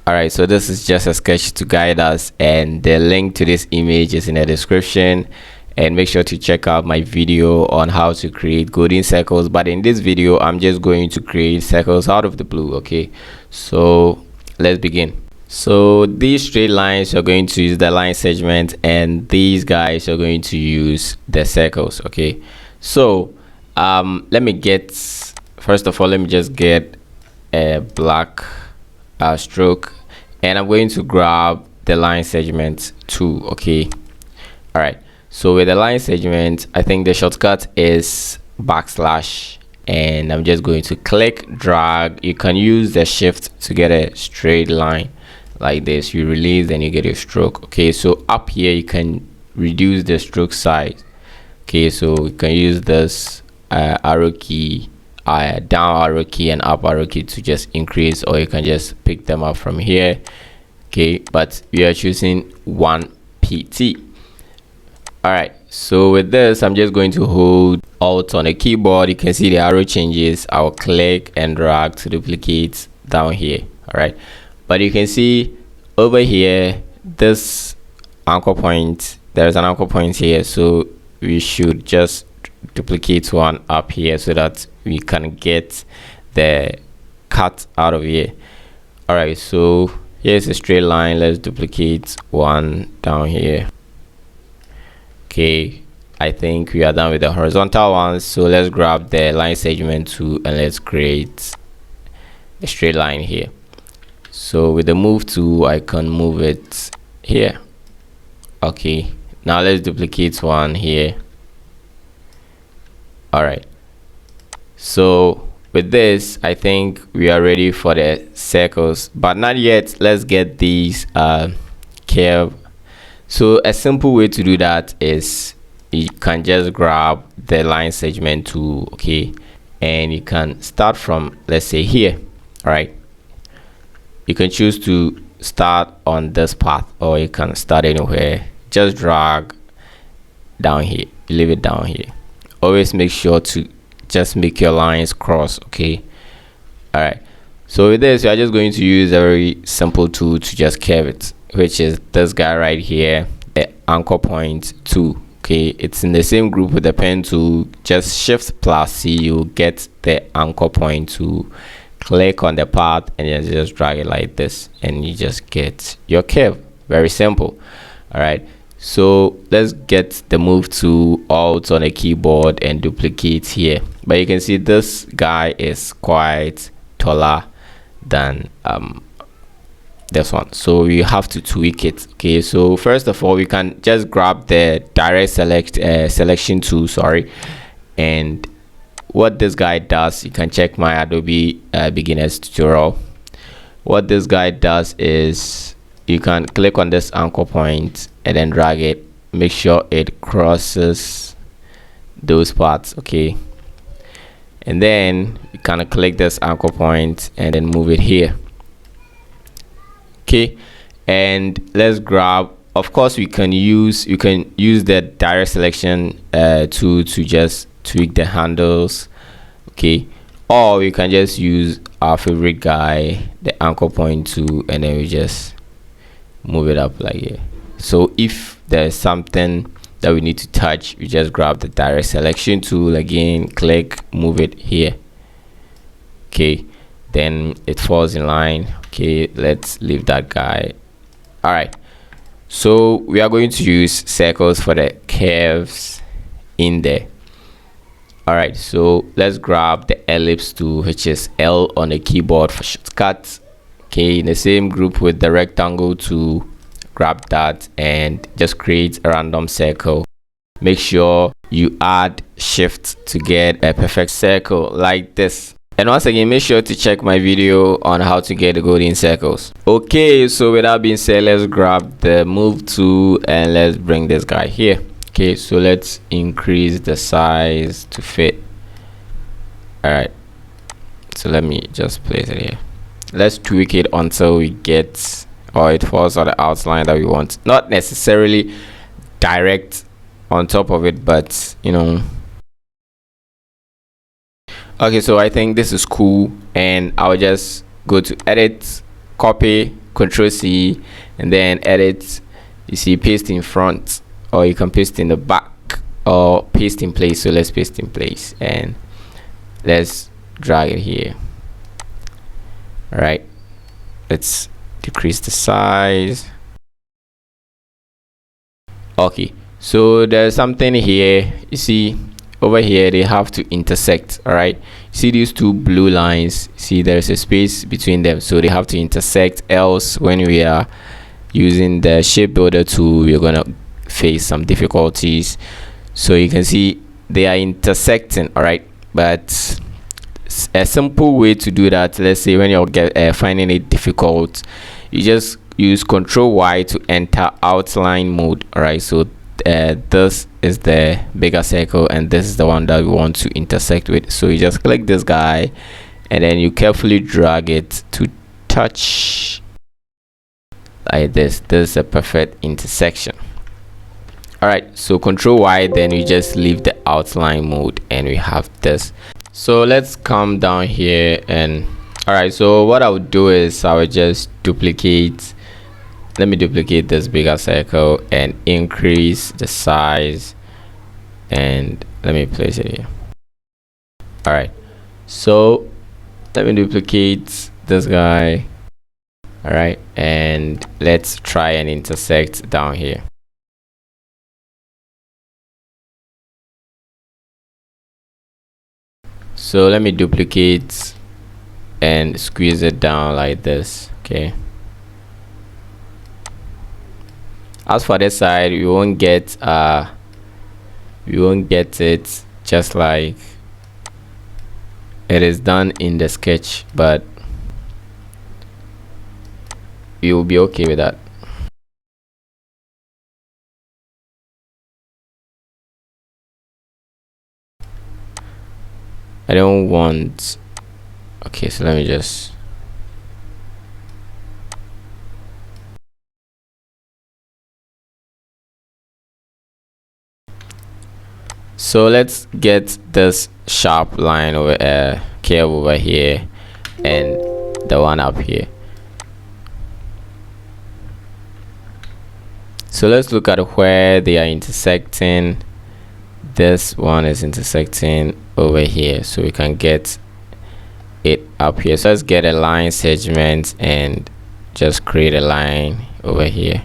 All right, so this is just a sketch to guide us, and the link to this image is in the description. And make sure to check out my video on how to create golden circles. But in this video, I'm just going to create circles out of the blue. Okay, so let's begin. So these straight lines, you're going to use the line segment, and these guys are going to use the circles. Okay, so let me get, first of all, let me just get a black stroke, and I'm going to grab the line segment too. Okay, all right, so with the line segment, I think the shortcut is backslash, and I'm just going to click drag. You can use the shift to get a straight line like this. You release, then you get a stroke. Okay, so up here you can reduce the stroke size. Okay, so you can use this arrow key, down arrow key and up arrow key to just increase, or you can just pick them up from here. Okay, but we are choosing 1 pt. All right, so with this, I'm just going to hold Alt on the keyboard. You can see the arrow changes. I'll click and drag to duplicate down here. All right, but you can see over here this anchor point, there's an anchor point here, so we should just duplicate one up here so that we can get the cut out of here. All right, so here's a straight line. Let's duplicate one down here. Okay, I think we are done with the horizontal ones, so let's grab the line segment tool and let's create a straight line here. So with the move tool, I can move it here. Okay, now let's duplicate one here. All right, so with this, I think we are ready for the circles, but not yet. Let's get these curve. So a simple way to do that is you can just grab the line segment tool, okay, and you can start from, let's say, here. All right, you can choose to start on this path, or you can start anywhere. Just drag down here, leave it down here. Always make sure to just make your lines cross. Okay, all right, so with this, we are just going to use a very simple tool to just curve it, which is this guy right here, the anchor point tool. Okay, it's in the same group with the pen tool. Just shift plus C, you'll get the anchor point tool. Click on the path and then just drag it like this, and you just get your curve. Very simple. All right, so let's get the move tool, Alt on the keyboard, and duplicate here. But you can see this guy is quite taller than this one, so you have to tweak it. Okay, so first of all, we can just grab the direct selection tool, sorry, and what this guy does, you can check my Adobe beginners tutorial. What this guy does is you can click on this anchor point and then drag it, make sure it crosses those parts. Okay, and then you kind of click this anchor point and then move it here. Okay, and let's grab, of course you can use the direct selection tool to just tweak the handles. Okay, or you can just use our favorite guy, the anchor point tool, and then we just move it up like here. So if there's something that we need to touch, we just grab the direct selection tool again, click, move it here. Okay, then it falls in line. Okay, let's leave that guy. All right, so we are going to use circles for the curves in there. All right, so let's grab the ellipse tool, which is L on the keyboard for shortcuts. Okay, in the same group with the rectangle tool, grab that and just create a random circle. Make sure you add shift to get a perfect circle like this. And once again, make sure to check my video on how to get the golden circles. Okay, so with that being said, let's grab the move tool and let's bring this guy here. Okay, so let's increase the size to fit. All right, so let me just place it here. Let's tweak it until we get, or it falls on the outline that we want. Not necessarily direct on top of it, but you know. Okay, so I think this is cool, and I'll just go to edit, copy, Control C, and then edit. You see paste in front, or you can paste in the back, or paste in place. So let's paste in place, and let's drag it here. All right, let's decrease the size. Okay, so there's something here. You see over here they have to intersect. All right, see these two blue lines, see there's a space between them, so they have to intersect, else when we are using the shape builder tool we're gonna face some difficulties. So you can see they are intersecting. All right, but a simple way to do that, let's say when you're finding it difficult, you just use Control Y to enter outline mode. All right, so this is the bigger circle and this is the one that we want to intersect with. So you just click this guy and then you carefully drag it to touch like this. This is a perfect intersection. All right, so Control Y, then we just leave the outline mode and we have this. So let's come down here, and all right, so what I would do is I would just duplicate. Let me duplicate this bigger circle and increase the size, and let me place it here. All right, so let me duplicate this guy. All right, and let's try and intersect down here. So let me duplicate and squeeze it down like this. Okay, as for this side, we won't get it just like it is done in the sketch, but you will be okay with that. I don't want. Okay, so let me just. So let's get this sharp line over curve over here and the one up here. So let's look at where they are intersecting. This one is intersecting over here, so we can get it up here. So let's get a line segment and just create a line over here.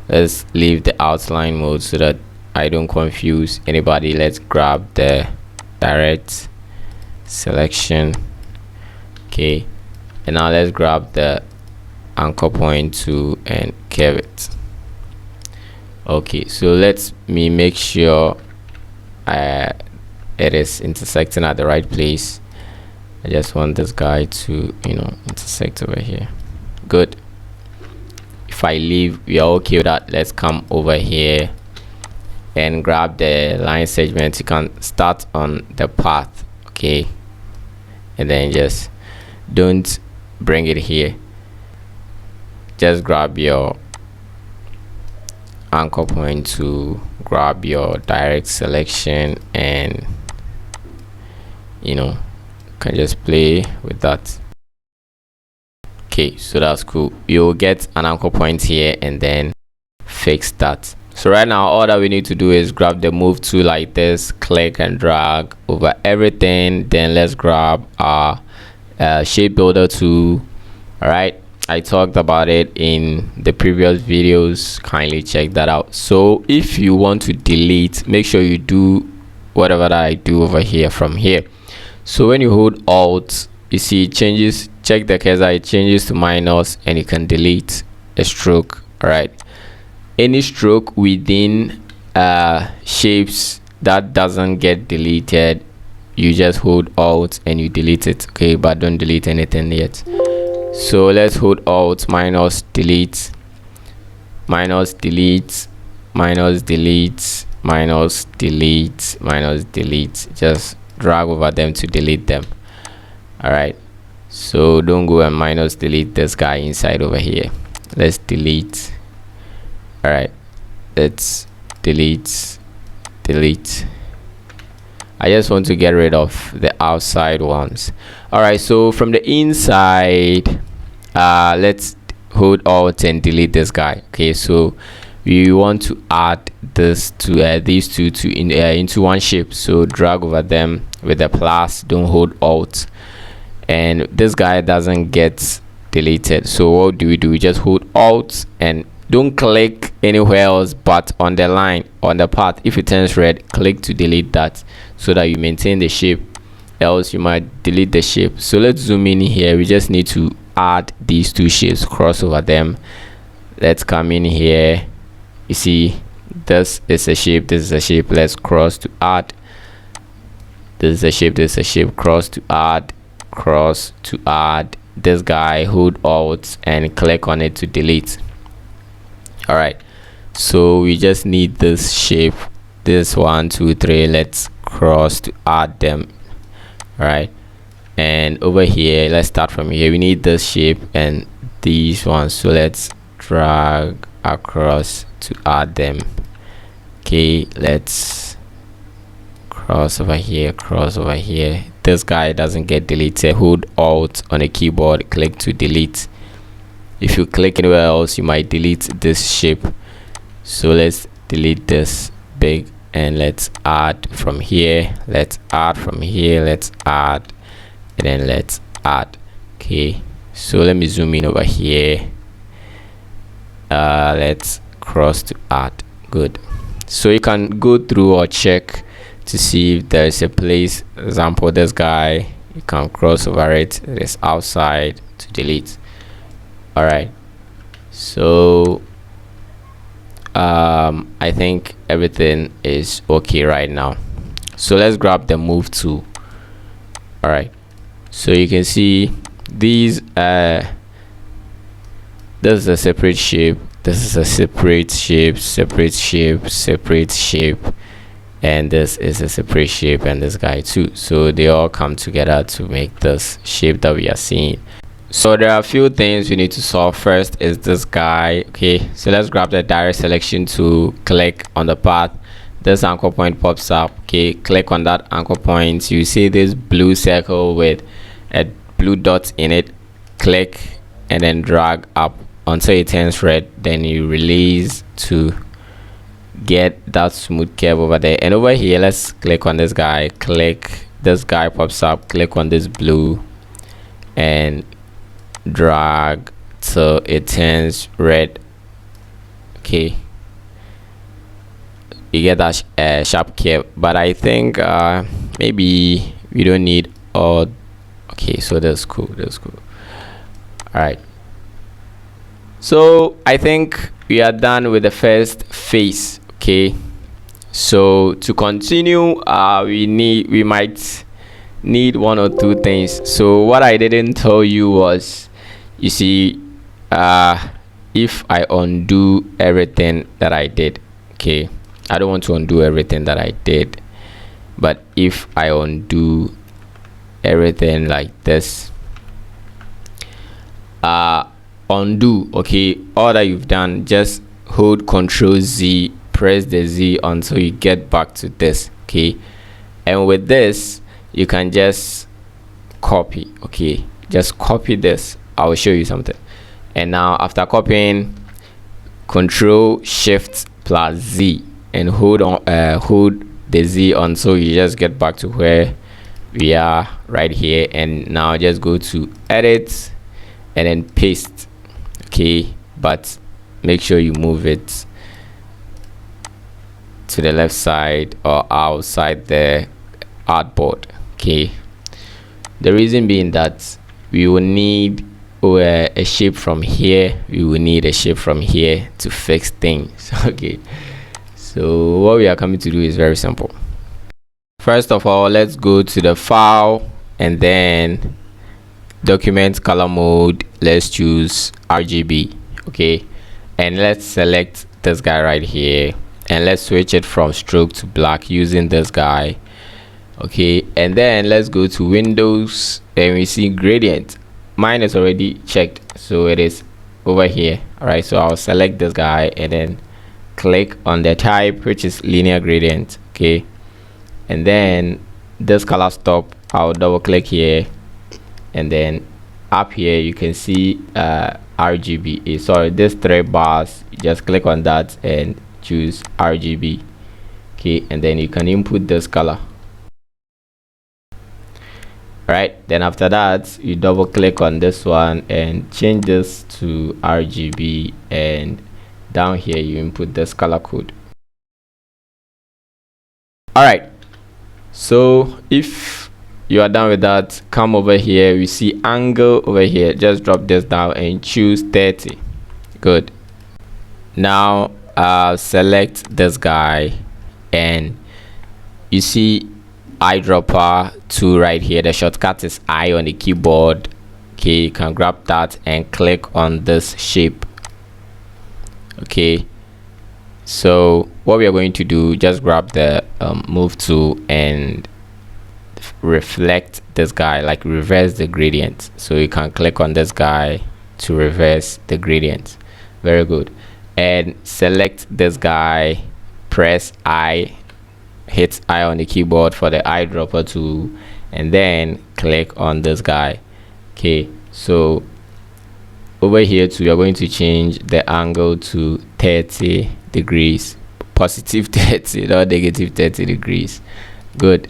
Let's leave the outline mode so that I don't confuse anybody. Let's grab the direct selection. Okay, and now let's grab the anchor point tool and curve it. Okay, so let me make sure it is intersecting at the right place. I just want this guy to, intersect over here. Good. If I leave, we are okay with that. Let's come over here and grab the line segment. You can start on the path, okay, and then just don't bring it here. Just grab your anchor point to grab your direct selection, and can just play with that. Okay, so that's cool. You'll get an anchor point here and then fix that. So right now all that we need to do is grab the move tool like this, click and drag over everything. Then let's grab our shape builder tool. All right, I talked about it in the previous videos, kindly check that out. So if you want to delete, make sure you do whatever that I do over here from here. So when you hold Alt, you see it changes. Check the cursor, it changes to minus, and you can delete a stroke. All right, any stroke within shapes that doesn't get deleted, you just hold Alt and you delete it. Okay, but don't delete anything yet. So let's hold Alt, minus, delete, minus, delete, minus, delete, minus, delete, minus, delete. Just drag over them to delete them. All right, so don't go and minus delete this guy inside over here. Let's delete. All right, let's delete. I just want to get rid of the outside ones. All right, so from the inside, let's hold alt and delete this guy. Okay, so we want to add this to these two into one shape, so drag over them with the plus, don't hold alt, and this guy doesn't get deleted. So what do? We just hold alt and don't click anywhere else but on the line, on the path. If it turns red, click to delete that so that you maintain the shape, else you might delete the shape. So let's zoom in here. We just need to add these two shapes, cross over them. Let's come in here. You see, this is a shape, this is a shape. Let's cross to add. This is a shape, this is a shape. Cross to add, cross to add. This guy, hold alt and click on it to delete. All right, so we just need this shape, this 1 2 3. Let's cross to add them. All right, and over here, let's start from here. We need this shape and these ones, so let's drag across to add them. Okay, let's cross over here, cross over here. This guy doesn't get deleted. Hold alt on a keyboard, click to delete. If you click anywhere else, you might delete this shape. So let's delete this big and let's add from here. Let's add from here. Let's add, and then let's add. Okay, so let me zoom in over here. Let's cross to add. Good. So you can go through or check to see if there's a place. Example, this guy, you can cross over it. It's outside to delete. All right, so I think everything is okay right now. So let's grab the move tool. All right, so you can see these this is a separate shape, this is a separate shape, separate shape, separate shape, and this is a separate shape, and this guy too. So they all come together to make this shape that we are seeing. So there are a few things we need to solve. First is this guy. Okay, so let's grab the direct selection tool, click on the path. This anchor point pops up. Okay, click on that anchor point. You see this blue circle with a blue dot in it. Click and then drag up until it turns red. Then you release to get that smooth curve over there. And over here, let's click on this guy. Click, this guy pops up. Click on this blue and drag till it turns red. Okay, you get that sharp curve, but I think maybe we don't need all. Okay, so that's cool, that's cool. All right, so I think we are done with the first phase. Okay, so to continue, we might need one or two things. So what I didn't tell you was, you see, if I undo everything that I did, okay, I don't want to undo everything that I did, but if I undo everything like this, undo, okay, all that you've done, just hold Ctrl Z, press the Z until you get back to this. Okay, and with this you can just copy. Okay, just copy this. I will show you something. And now after copying, Control Shift plus Z and hold the Z until you just get back to where we are right here. And now just go to edit and then paste. Okay, but make sure you move it to the left side or outside the artboard. Okay, the reason being that we will need a shape from here, we will need a shape from here to fix things. Okay, so what we are coming to do is very simple. First of all, let's go to the file and then document color mode. Let's choose RGB. Okay, and let's select this guy right here and let's switch it from stroke to black using this guy. Okay, and then let's go to Windows and we see gradient. Mine is already checked, so it is over here. All right, so I'll select this guy and then click on the type, which is linear gradient. Okay, and then this color stop, I'll double click here and then up here you can see RGB. Sorry, this 3 bars. You just click on that and choose RGB. Okay, and then you can input this color. Right, then after that you double click on this one and change this to RGB, and down here you input this color code. All right, so if you are done with that, come over here, we see angle over here, just drop this down and choose 30. Good. Now select this guy, and you see eyedropper 2 right here. The shortcut is I on the keyboard. Okay, you can grab that and click on this shape. Okay, so what we are going to do, just grab the move tool and reflect this guy, like reverse the gradient. So you can click on this guy to reverse the gradient. Very good. And select this guy, press I, hit I on the keyboard for the eyedropper tool, and then click on this guy. Okay, so over here too, you're going to change the angle to 30 degrees, positive 30, not negative 30 degrees. Good.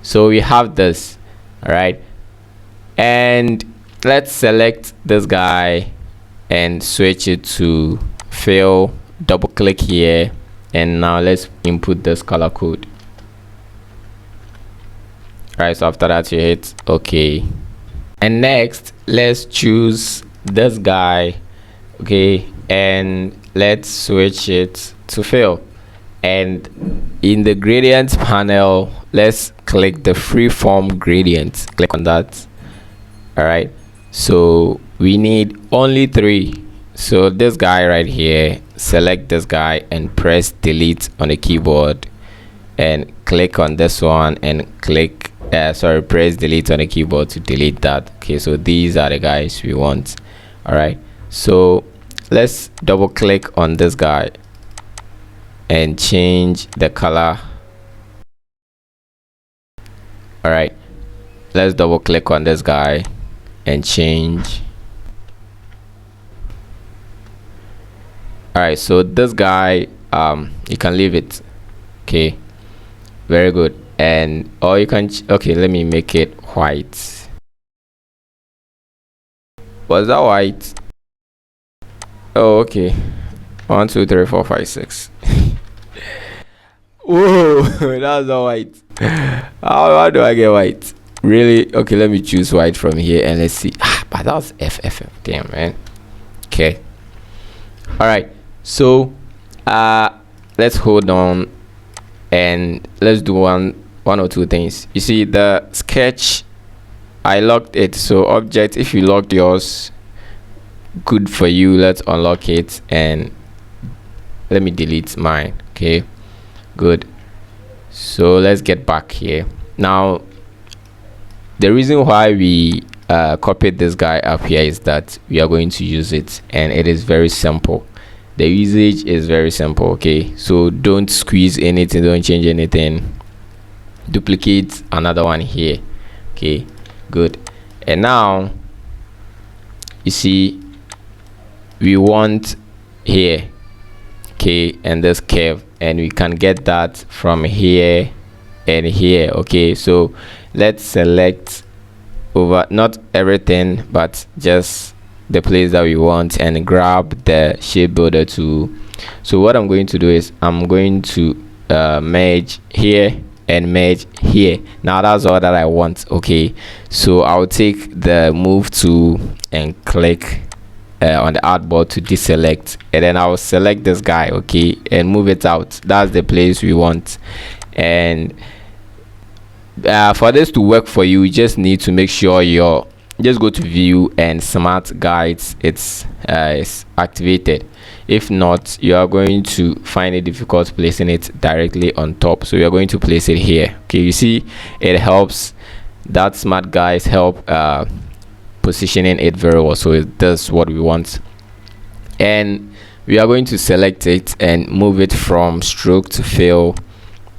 So we have this. All right, and let's select this guy and switch it to fill. Double click here, and now let's input this color code. All right, so after that you hit OK, and next let's choose this guy. Okay, and let's switch it to fill, and in the gradient panel let's click the freeform gradient. Click on that. All right, so we need only 3. So this guy right here, select this guy and press delete on the keyboard, and click on this one and click press delete on the keyboard to delete that. Okay, so these are the guys we want. All right, so let's double click on this guy and change the color. All right, let's double click on this guy and change. All right, so this guy you can leave it. Okay, very good. And or you can okay, let me make it white. Was that white? Oh, okay. 1 2 3 4 5 6. Whoa, that's not white. How do I get white? Really? Okay, let me choose white from here and let's see. But that was FFF. Damn, man. Okay. All right, so let's hold on and let's do one or two things. You see the sketch, I locked it. So object, if you locked yours, good for you. Let's unlock it and let me delete mine. Okay, good. So let's get back here. Now the reason why we copied this guy up here is that we are going to use it, and it is very simple. The usage is very simple. Okay, so don't squeeze anything, don't change anything. Duplicate another one here. Okay, good. And now you see we want here, okay, and this curve, and we can get that from here and here. Okay, so let's select over, not everything but just the place that we want, and grab the shape builder tool. So what I'm going to do is I'm going to merge here and merge here. Now that's all that I want. Okay, so I'll take the move tool and click on the artboard to deselect, and then I'll select this guy, okay, and move it out. That's the place we want. And for this to work for you, you just need to make sure you're just go to view and smart guides, it's activated. If not, you are going to find it difficult placing it directly on top, so you're going to place it here. Okay, you see it helps, that smart guides help positioning it very well. So it does what we want, and we are going to select it and move it from stroke to fill,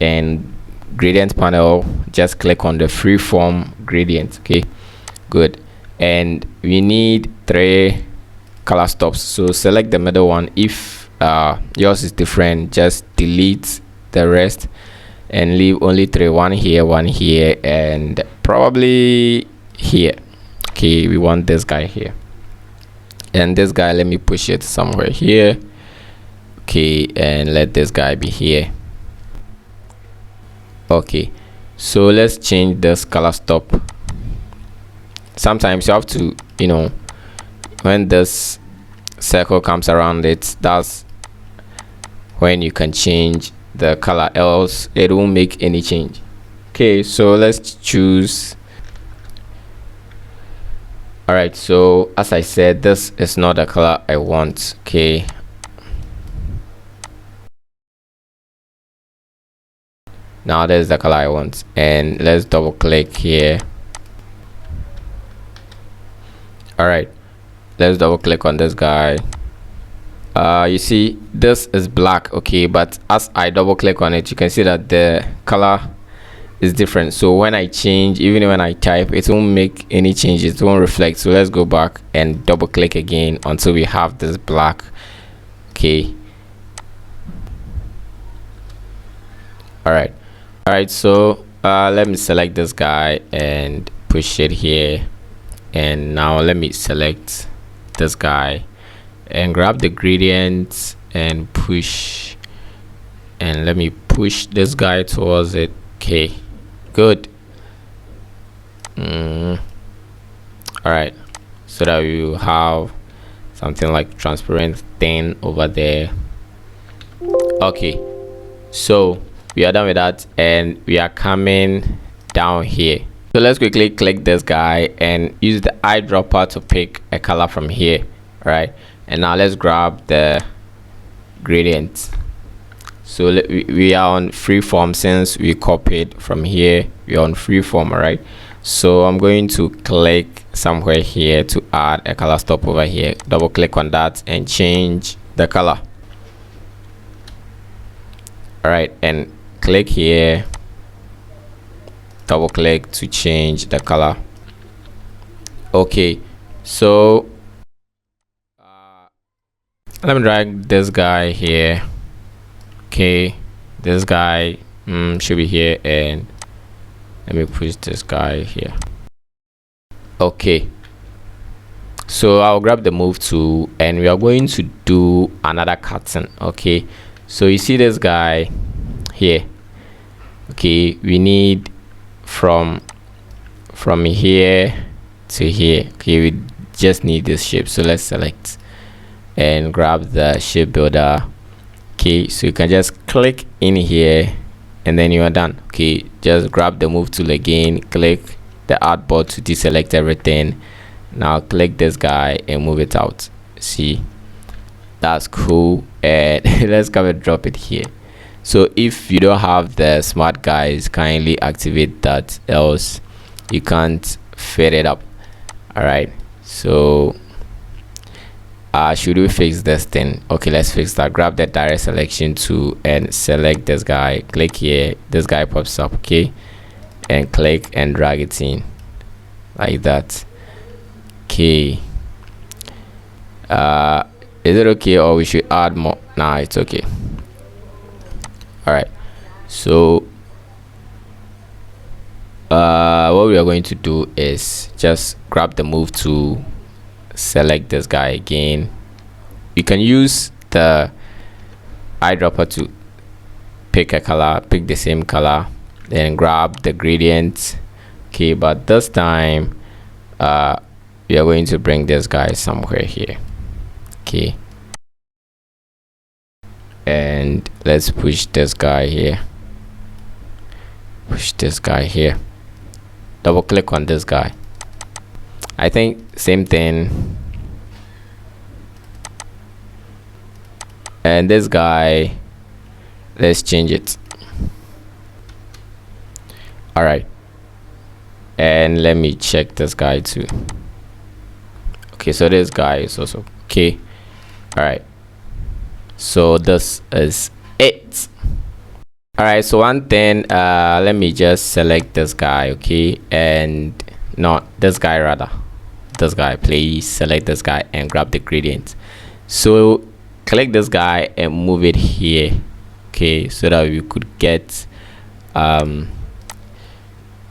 and gradient panel, just click on the freeform gradient. Okay, good. and we need 3 color stops. So select the middle one. If yours is different, just delete the rest and leave only 3, one here, and probably here. Okay, we want this guy here, and this guy, let me push it somewhere here. Okay, and let this guy be here. Okay, so let's change this color stop. Sometimes you have to, when this circle comes around it, that's when you can change the color, else it won't make any change. Okay, so let's choose. All right, so as I said, this is not the color I want. Okay, now there's the color I want, and let's double click here. All right, let's double click on this guy. You see this is black, okay, but as I double click on it, you can see that the color is different. So when I change, even when I type, it won't make any changes, it won't reflect. So let's go back and double click again until we have this black. Okay, all right, so let me select this guy and push it here, and now let me select this guy and grab the gradient and push, and let me push this guy towards it. Okay, good. All right, so that we will have something like transparent thing over there. Okay, so we are done with that, and we are coming down here. So let's quickly click this guy and use the eyedropper to pick a color from here. All right, and now let's grab the gradient. So we are on freeform. Since we copied from here, we are on freeform. All right, so I'm going to click somewhere here to add a color stop over here. Double click on that and change the color. All right, and click here, double click to change the color. Okay, so let me drag this guy here. Okay, this guy should be here, and let me push this guy here. Okay, so I'll grab the move tool, and we are going to do another cutting. Okay, so you see this guy here. Okay, we need from here to here. Okay, we just need this shape, so let's select and grab the shape builder. Okay, so you can just click in here and then you are done. Okay, just grab the move tool again, click the artboard to deselect everything. Now click this guy and move it out. See, that's cool. And let's come and drop it here. So if you don't have the smart guys, kindly activate that, else you can't fit it up. All right, so should we fix this thing? Okay, let's fix that. Grab the direct selection tool and select this guy, click here, this guy pops up. Okay, and click and drag it in like that. Okay, is it okay, or we should add more? Nah, it's okay. All right, so what we are going to do is just grab the move tool, select this guy again. You can use the eyedropper to pick a color, pick the same color, then grab the gradient. Okay, but this time we are going to bring this guy somewhere here. Okay, and let's push this guy here, push this guy here, double click on this guy. I think same thing, and this guy, let's change it. All right, and let me check this guy too. Okay, so this guy is also okay. All right, so this is it. All right, so one thing, let me just select this guy. Okay, and not this guy, rather this guy, please select this guy and grab the gradient. So click this guy and move it here, okay, so that we could get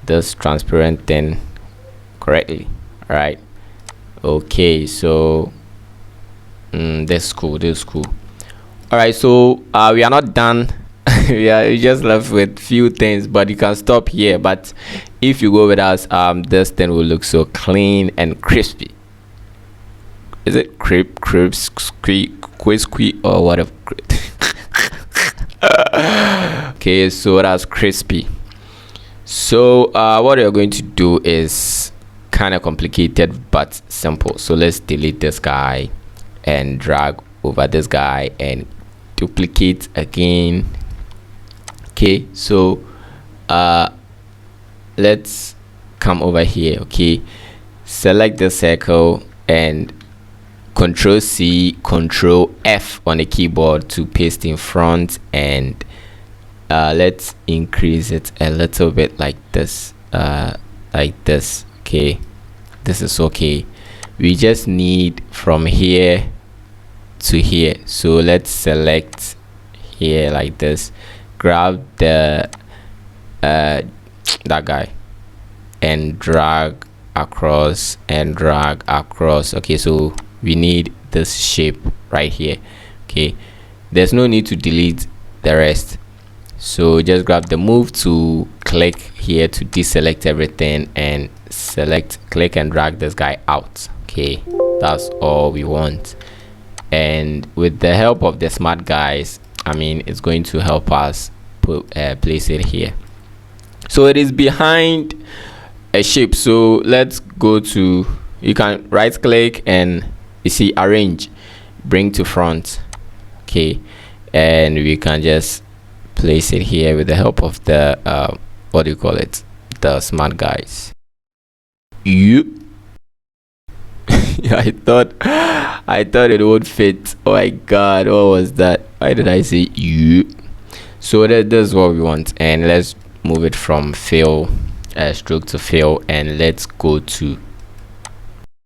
this transparent thing correctly. All right, okay, so this is cool, this is cool. All right, so we are not done. We just left with few things, but you can stop here. But if you go with us, this thing will look so clean and crispy. Is it crispy or whatever? Okay, so that's crispy. So what you're going to do is kind of complicated but simple. So let's delete this guy and drag over this guy and duplicate again. Okay, so let's come over here. Okay, select the circle and Control C, Control F on the keyboard to paste in front, and let's increase it a little bit like this, okay, this is okay. We just need from here to here, so let's select here like this, grab the that guy and drag across and drag across. Okay, so we need this shape right here. Okay, there's no need to delete the rest, so just grab the move to click here to deselect everything and select, click and drag this guy out. Okay, that's all we want, and with the help of the smart guys, I mean, it's going to help us put place it here. So it is behind a shape, so let's go to, you can right click and you see arrange, bring to front. Okay, and we can just place it here with the help of the what do you call it, the smart guys. You I thought it would fit. Oh my god, what was that? Why did I say you? So that's what we want, and let's move it from fill, stroke to fill, and let's go to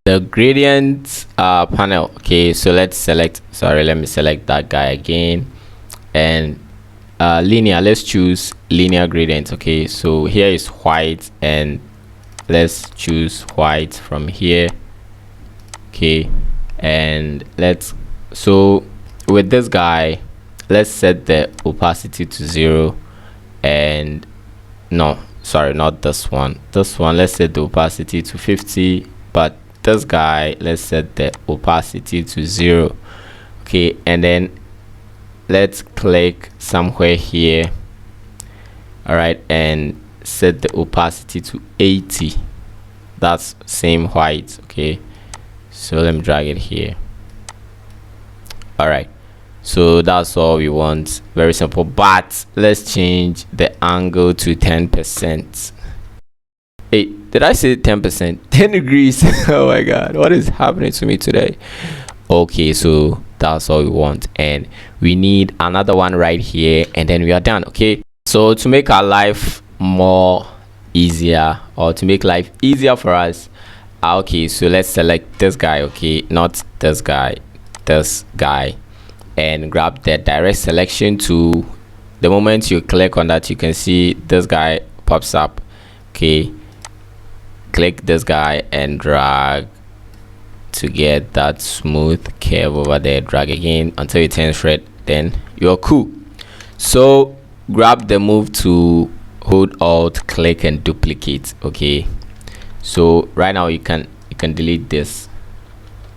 the gradient panel. Okay, so let's select, sorry, let me select that guy again, and linear, let's choose linear gradient. Okay, so here is white, and let's choose white from here. Okay, and let's, so with this guy, let's set the opacity to 0, and no, sorry, not this one, let's set the opacity to 50, but this guy, let's set the opacity to 0. Okay, and then let's click somewhere here, all right, and set the opacity to 80. That's same white. Okay, so let me drag it here. All right, so that's all we want, very simple. But let's change the angle to 10%. Hey, did I say 10%? 10 degrees. Oh my god, what is happening to me today? Okay, so that's all we want, and we need another one right here, and then we are done. Okay, so to make our life more easier, or to make life easier for us, okay, so let's select this guy. Okay, not this guy, this guy, and grab the direct selection tool. The moment you click on that, you can see this guy pops up. Okay, click this guy and drag to get that smooth curve over there. Drag again until it turns red, then you're cool. So grab the move to hold alt, click and duplicate. Okay, so right now you can delete this,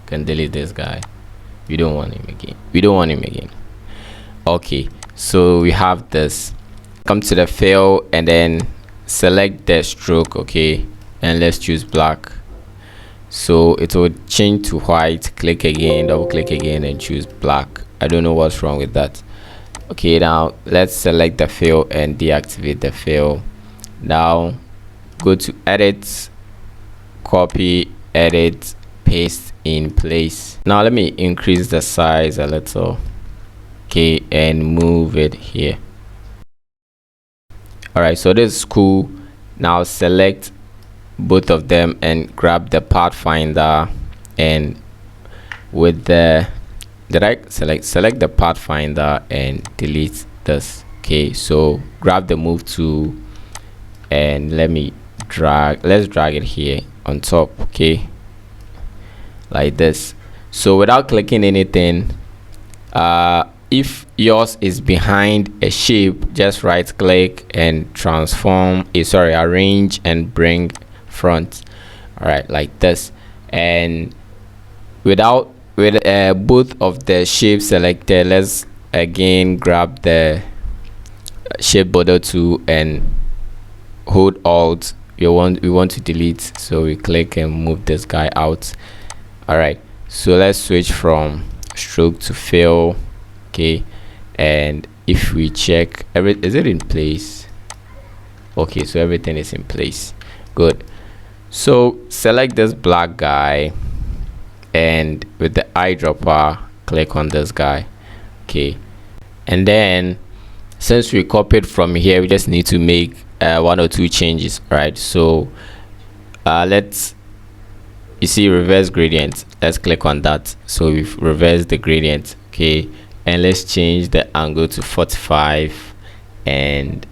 delete this guy. We don't want him again. Okay, so we have this. Come to the fill and then select the stroke. Okay, and let's choose black, so it will change to white. Click again, double click again and choose black. I don't know what's wrong with that. Okay, now let's select the fill and deactivate the fill. Now go to edit, copy, edit, paste in place. Now let me increase the size a little. Okay, and move it here. All right, so this is cool. Now select both of them and grab the pathfinder, and with the right, select the pathfinder and delete this. Okay, so grab the move tool and let's drag it here on top. Okay, like this. So without clicking anything, if yours is behind a shape, just right click and arrange and bring front. All right, like this. And with both of the shapes selected, let's again grab the shape border tool and hold alt. We want to delete, so we click and move this guy out. All right, so let's switch from stroke to fill. Okay, and if we check is it in place? Okay, so everything is in place. Good. So select this black guy, and with the eyedropper click on this guy. Okay, and then since we copied from here, we just need to make one or two changes. Right, so you see reverse gradient, let's click on that. So we've reversed the gradient. Okay, and let's change the angle to 45, and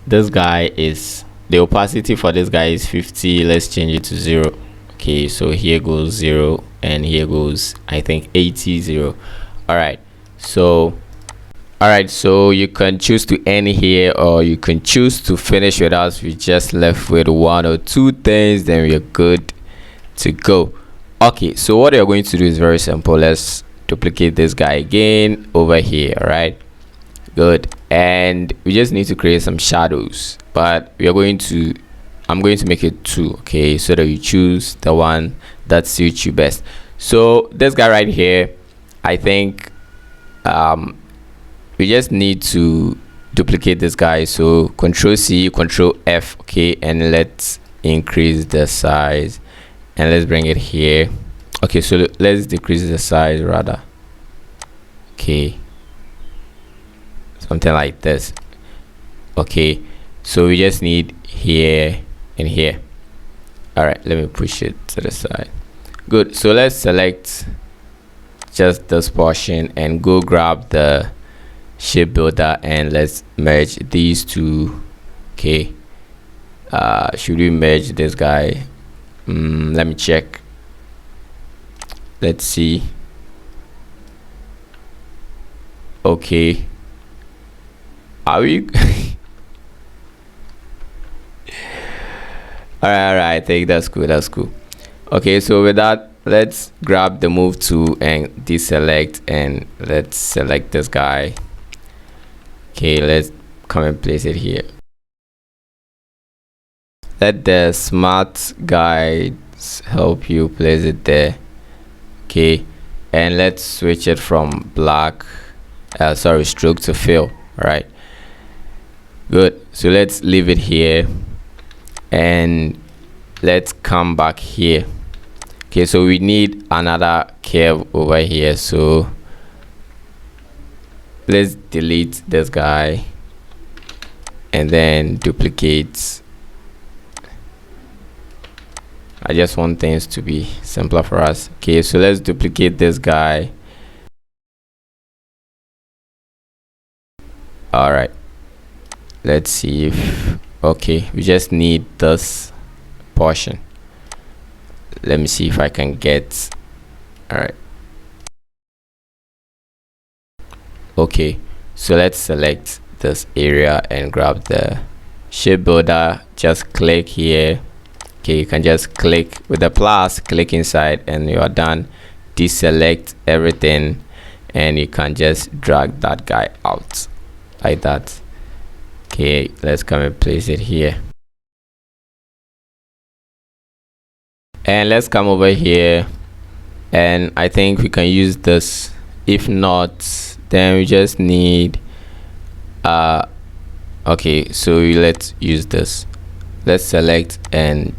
this guy is the opacity for this guy is 50. Let's change it to 0. Okay, so here goes 0 and here goes, I think, 80, 0. All right, so you can choose to end here, or you can choose to finish with us. We just left with one or two things, then we're good to go. Okay, so what you're going to do is very simple. Let's duplicate this guy again over here. All right, good. And we just need to create some shadows, but I'm going to make it 2. Okay, so that you choose the one that suits you best. So this guy right here, I think we just need to duplicate this guy. So Control C, Control F. Okay, and let's increase the size, and let's bring it here. Okay, so let's decrease the size rather. Okay, something like this. Okay, so we just need here and here. All right, let me push it to the side. Good. So let's select just this portion and go grab the shape builder, and let's merge these two. Okay, should we merge this guy? Let me check. Let's see. Okay, are we all right, I think that's cool. Okay, so with that, let's grab the move tool and deselect, and let's select this guy. Okay, let's come and place it here. Let the smart guides help you place it there. Okay, and let's switch it from stroke to fill. All right, good. So let's leave it here, and let's come back here. Okay, so we need another curve over here, so let's delete this guy and then duplicate. I just want things to be simpler for us. Okay, so let's duplicate this guy. All right, let's see if okay, we just need this portion. Let me see if I can get. All right, okay, so let's select this area and grab the shape builder. Just click here. Okay, you can just click with the plus, click inside, and you are done. Deselect everything, and you can just drag that guy out like that. Okay, let's come and place it here, and let's come over here, and I think we can use this. If not, then we just need okay, so let's use this. Let's select and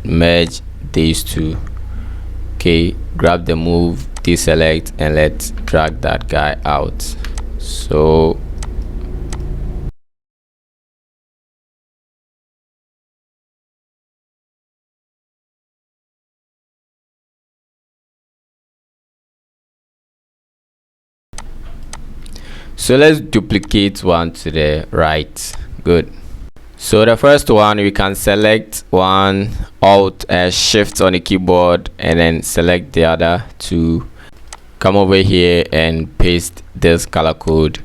merge these two. Okay, grab the move, deselect, and let's drag that guy out. So So let's duplicate one to the right. Good. So the first one, we can select one, alt shift on the keyboard, and then select the other to come over here and paste this color code.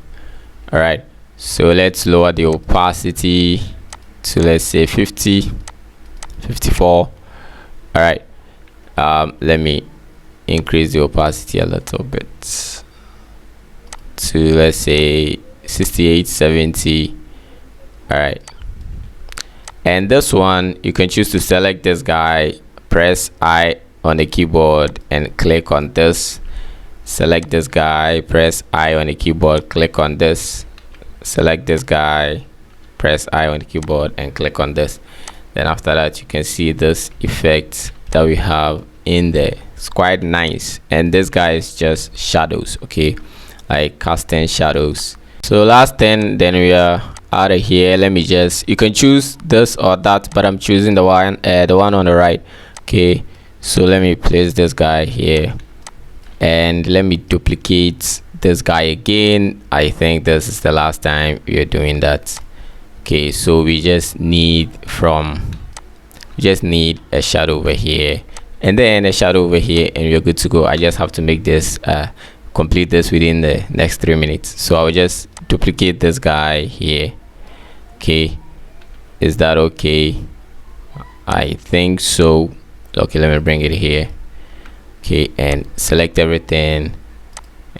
All right, so let's lower the opacity to, let's say, 50, 54. All right, let me increase the opacity a little bit to, let's say, 68, 70. All right, and this one, you can choose to select this guy, press I on the keyboard and click on this. Select this guy, press I on the keyboard, click on this. Select this guy, press I on the keyboard and click on this. Then after that, you can see this effect that we have in there. It's quite nice, and this guy is just shadows, okay, like casting shadows. So last 10, then we are out of here. Let me just, you can choose this or that, but I'm choosing the one on the right. Okay, so let me place this guy here, and let me duplicate this guy again. I think this is the last time we are doing that. Okay, so we just need a shadow over here, and then a shadow over here, and we're good to go. I just have to make this complete this within the next 3 minutes. So I'll just duplicate this guy here. Okay, is that okay? I think so. Okay, let me bring it here. Okay, and select everything,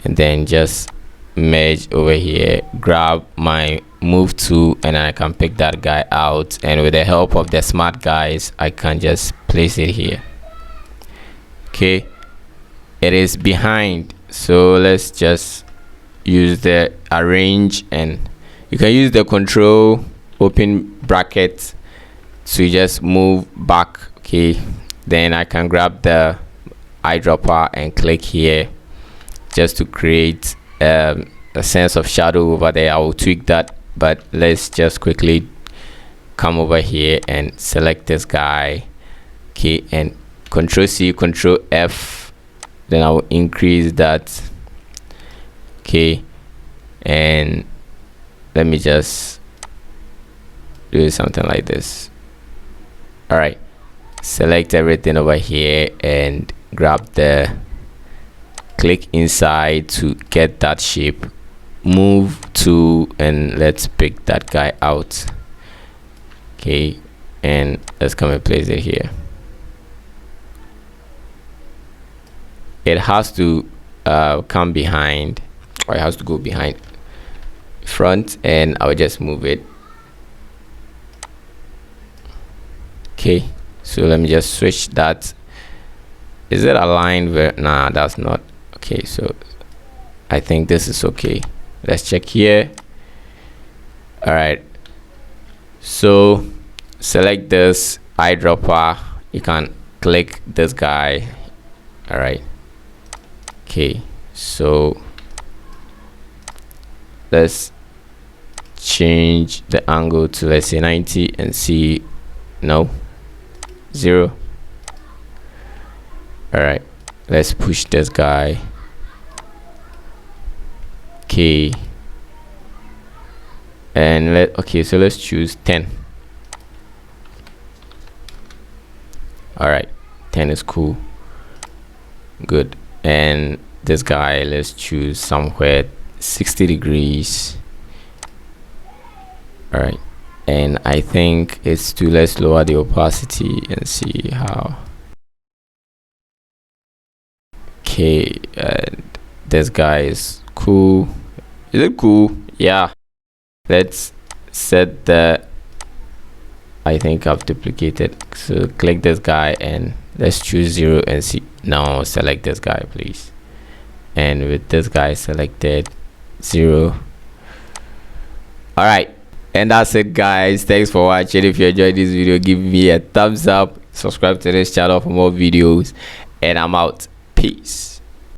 and then just merge over here, grab my move tool, and I can pick that guy out, and with the help of the smart guys, I can just place it here. Okay, it is behind, so let's just use the arrange, and you can use the control open bracket to just move back. Okay, then I can grab the eyedropper and click here just to create a sense of shadow over there. I will tweak that, but let's just quickly come over here and select this guy. Okay, and Control C, Control F, then I will increase that. Okay, and let me just do something like this. All right, select everything over here and grab the, click inside to get that shape, move to, and let's pick that guy out. Okay, and let's come and place it here. It has to come behind, or it has to go behind front, and I'll just move it. Okay, so let me just switch that. Is it aligned? Nah, that's not. Okay, so I think this is okay. Let's check here. All right, so select this eyedropper, you can click this guy. All right, okay, so let's change the angle to, let's say, 90 and see. No, 0. All right, let's push this guy. Okay, and okay, so let's choose 10. All right, 10 is cool. Good. And this guy, let's choose somewhere 60 degrees. All right, and I think it's too, let's lower the opacity and see how. Okay, and this guy is cool. Is it cool? Yeah, let's set the, I think I've duplicated, so click this guy and let's choose 0 and see. Now select this guy, please, and with this guy selected, 0. All right, and that's it, guys. Thanks for watching. If you enjoyed this video, give me a thumbs up, subscribe to this channel for more videos, and I'm out. Peace.